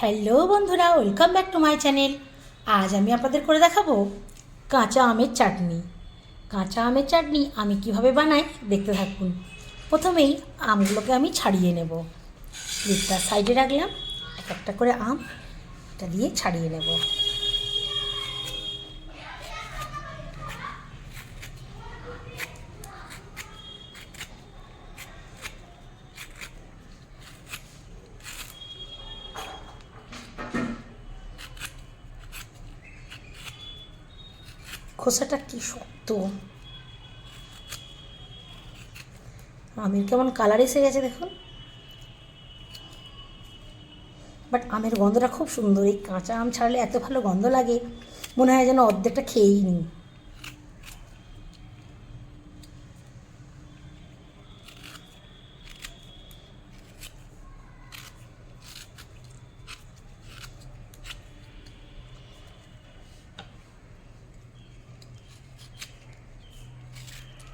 Hello বন্ধুরা, welcome back to my channel. আজ আমি আপনাদের করে দেখাবো কাঁচা আমের চাটনি। কাঁচা আমের চাটনি আমি কিভাবে বানাই দেখতে থাকুন। প্রথমেই আমগুলোকে আমি ছাড়িয়ে নেব। লিডটা সাইডে রাখলাম, এক একটা করে আম এটা দিয়ে ছাড়িয়ে নেব। খোসাটা কি শক্ত, আমের কেমন কালার এসে গেছে দেখুন। বাট আমের গন্ধটা খুব সুন্দর। এই কাঁচা আম ছাড়লে এত ভালো গন্ধ লাগে, মনে হয় যেন অর্ধেকটা খেয়েই নিই।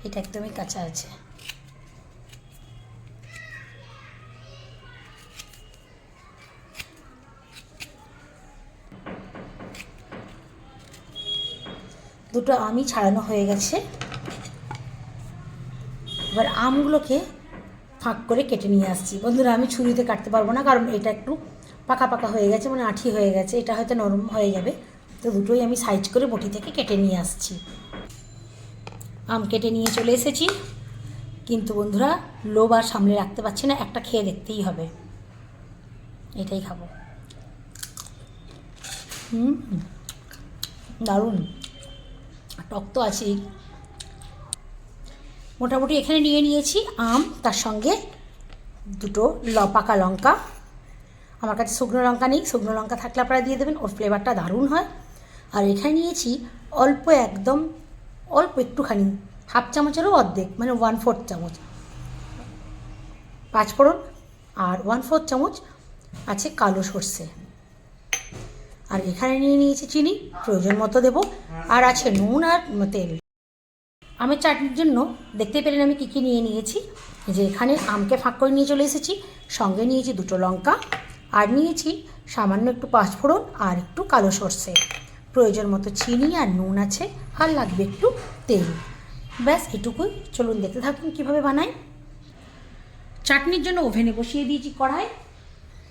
এটা একদমই কাঁচা আছে। দুটো আমই ছাড়ানো হয়ে গেছে। এবার আমগুলোকে ফাঁক করে কেটে নিয়ে আসছি। বন্ধুরা, আমি ছুরিতে কাটতে পারবো না, কারণ এটা একটু পাকা পাকা হয়ে গেছে, মানে আঠি হয়ে গেছে। এটা হয়তো নরম হয়ে যাবে, তো দুটোই আমি সাইজ করে বটি থেকে কেটে নিয়ে আসছি। আম কেটে নিয়ে চলে এসেছি, কিন্তু বন্ধুরা লোভ আর সামলে রাখতে পারছি না, একটা খেয়ে দেখতেই হবে। এটাই খাবো। দারুণ, টক তো আছেই। মোটামুটি এখানে নিয়ে নিয়েছি আম, তার সঙ্গে দুটো পাকা লঙ্কা। আমার কাছে শুকনো লঙ্কা নেই, শুকনো লঙ্কা থাকলে আপনারা দিয়ে দেবেন, ওর ফ্লেভারটা দারুণ হয়। আর এখানে নিয়েছি অল্প, একদম অল্প একটুখানি, হাফ চামচেরও অর্ধেক, মানে 1/4 চামচ পাঁচফোড়ন, আর 1/4 চামচ আছে কালো সর্ষে। আর এখানে নিয়ে নিয়েছি চিনি, প্রয়োজন মতো দেবো। আর আছে নুন আর তেল। আমের চাটনির জন্য দেখতে পেলেন আমি কী কী নিয়ে নিয়েছি। যে এখানে আমকে ফাঁক করে নিয়ে চলে এসেছি, সঙ্গে নিয়েছি দুটো লঙ্কা, আর নিয়েছি সামান্য একটু পাঁচফোড়ন আর একটু কালো সর্ষে, প্রয়োজন মতো চিনি আর নুন আছে, আর লাগবে একটু তেল। ব্যাস এটুকুই। চলুন দেখতে থাকুন কীভাবে বানাই। চাটনির জন্য ওভেনে বসিয়ে দিয়েছি কড়াই,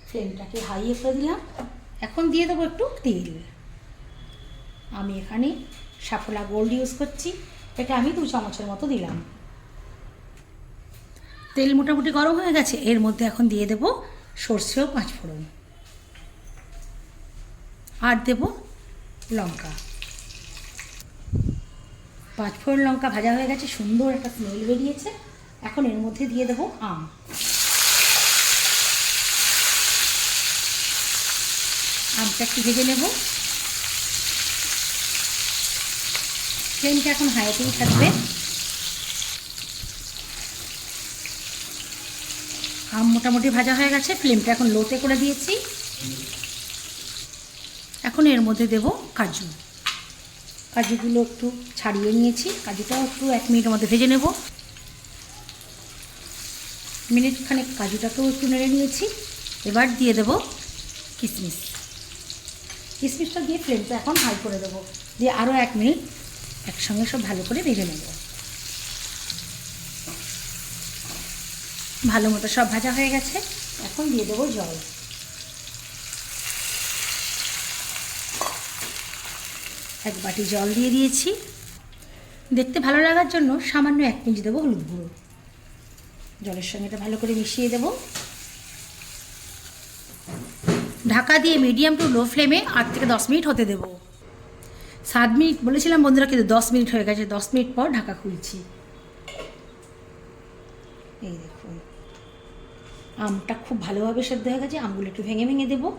ফ্লেমটাকে হাইয়ে করে দিলাম। এখন দিয়ে দেবো একটু তেল। আমি এখানে সাফোলা গোল্ড ইউজ করছি, এটা আমি 2 চামচের মতো দিলাম। তেল মোটামুটি গরম হয়ে গেছে, এর মধ্যে এখন দিয়ে দেব সর্ষে ও পাঁচফোড়ন, আর দেব লঙ্কা। পাঁচফোড়ন লঙ্কা ভাজা হয়ে গেছে, সুন্দর একটা স্মেল বেরিয়েছে। এখন এর মধ্যে দিয়ে দেব আম। আমটা একটু ভেজে নেব। ফ্লেমটা এখন হাইতেই থাকবে। আম মোটামুটি ভাজা হয়ে গেছে, ফ্লেমটা এখন লোতে করে দিয়েছি। এখন এর মধ্যে দেব কাজু। কাজুগুলো একটু ছাড়িয়ে নিয়েছি, কাজুটাও একটু 1 মিনিটের মধ্যে ভেজে নেব। মিনিটখানেক কাজুটাকেও একটু নেড়ে নিয়েছি। এবার দিয়ে দেব কিশমিশ। কিশমিশটা দিয়ে ফ্লেমটা এখন হাই করে দেবো, দিয়ে আরও 1 মিনিট একসঙ্গে সব ভালো করে ভেজে নেব। ভালো মতো সব ভাজা হয়ে গেছে, এখন দিয়ে দেবো জল। এক বাটি জল দিয়ে দিয়েছি। দেখতে ভালো লাগার জন্য সামান্য 1 পিঞ্চ দেবো হলুদ গুঁড়ো। জলের সঙ্গে এটা ভালো করে মিশিয়ে দেব। ঢাকা দিয়ে মিডিয়াম টু লো ফ্লেমে 8 থেকে 10 মিনিট হতে দেব। 7 মিনিট বলেছিলাম বন্ধুরা, কিন্তু 10 মিনিট হয়ে গেছে। 10 মিনিট পর ঢাকা খুলছি। এই দেখুন, আমটা খুব ভালোভাবে সেদ্ধ হয়ে গেছে। আমগুলো একটু ভেঙে ভেঙে দেবো।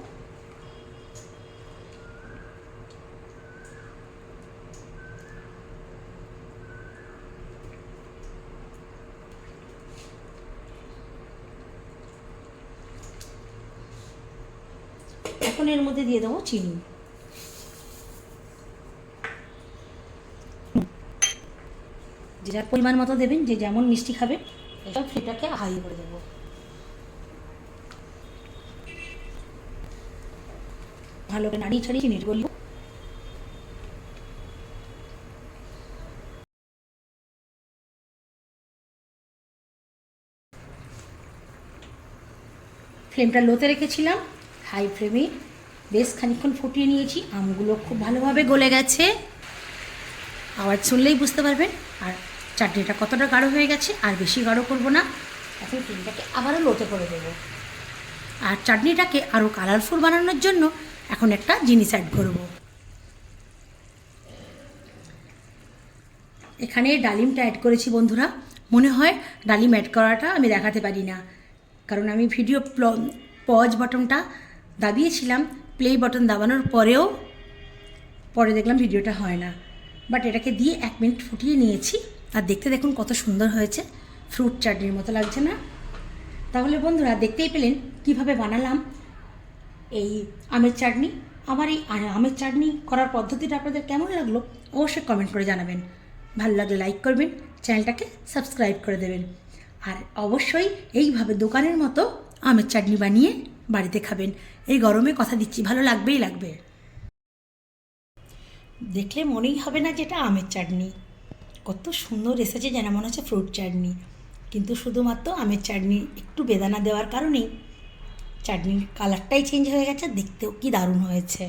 এখন এর মধ্যে দিয়ে দেবো চিনি। যে যার পরিমাণ মতো দেবেন, যে যেমন মিষ্টি খাবে। এসব ফ্লেমটাকে হাই করে দেবো। ভালো করে নাড়িয়ে ছাড়িয়ে চিনির গলি। ফ্লেমটা লোতে রেখেছিলাম, হাই ফ্লেমে বেশ খানিকক্ষণ ফুটিয়ে নিয়েছি। আমগুলো খুব ভালোভাবে গলে গেছে, আওয়াজ শুনলেই বুঝতে পারবেন। আর চাটনিটা কতটা গাঢ় হয়ে গেছে, আর বেশি গাঢ় করবো না। এখন ফ্লেমটাকে আবারও লোতে করে দেবো। আর চাটনিটাকে আরও কালারফুল বানানোর জন্য এখন একটা জিনিস অ্যাড করব। এখানে ডালিমটা অ্যাড করেছি বন্ধুরা। মনে হয় ডালিম অ্যাড করাটা আমি দেখাতে পারি না, কারণ আমি ভিডিও পজ বাটনটা দাবিয়েছিলাম, প্লে বাটন দাবানোর পরে দেখলাম ভিডিওটা হয় না। বাট এটাকে দিয়ে 1 মিনিট ফুটিয়ে নিয়েছি। আর দেখতে দেখুন কত সুন্দর হয়েছে, ফ্রুট চাটনির মতো লাগছে না? তাহলে বন্ধুরা দেখতেই পেলেন কিভাবে বানালাম এই আমের চাটনি। আমার এই আমের চাটনি করার পদ্ধতিটা আপনাদের কেমন লাগলো অবশ্যই কমেন্ট করে জানাবেন। ভালো লাগলে লাইক করবেন, চ্যানেলটাকে সাবস্ক্রাইব করে দেবেন। আর অবশ্যই এইভাবে দোকানের মতো আমের চাটনি বানিয়ে বাড়িতে খাবেন। এই গরমে কথা দিচ্ছি, ভালো লাগবেই লাগবে। দেখলে মনেই হবে না যেটা আমের চাটনি। কত সুন্দর এসেছে, যেন মনে হচ্ছে ফ্রুট চাটনি, কিন্তু শুধুমাত্র আমের চাটনি একটু বেদানা দেওয়ার কারণেই চাটনির কালারটাই চেঞ্জ হয়ে গেছে, দেখতেও কি দারুণ হয়েছে।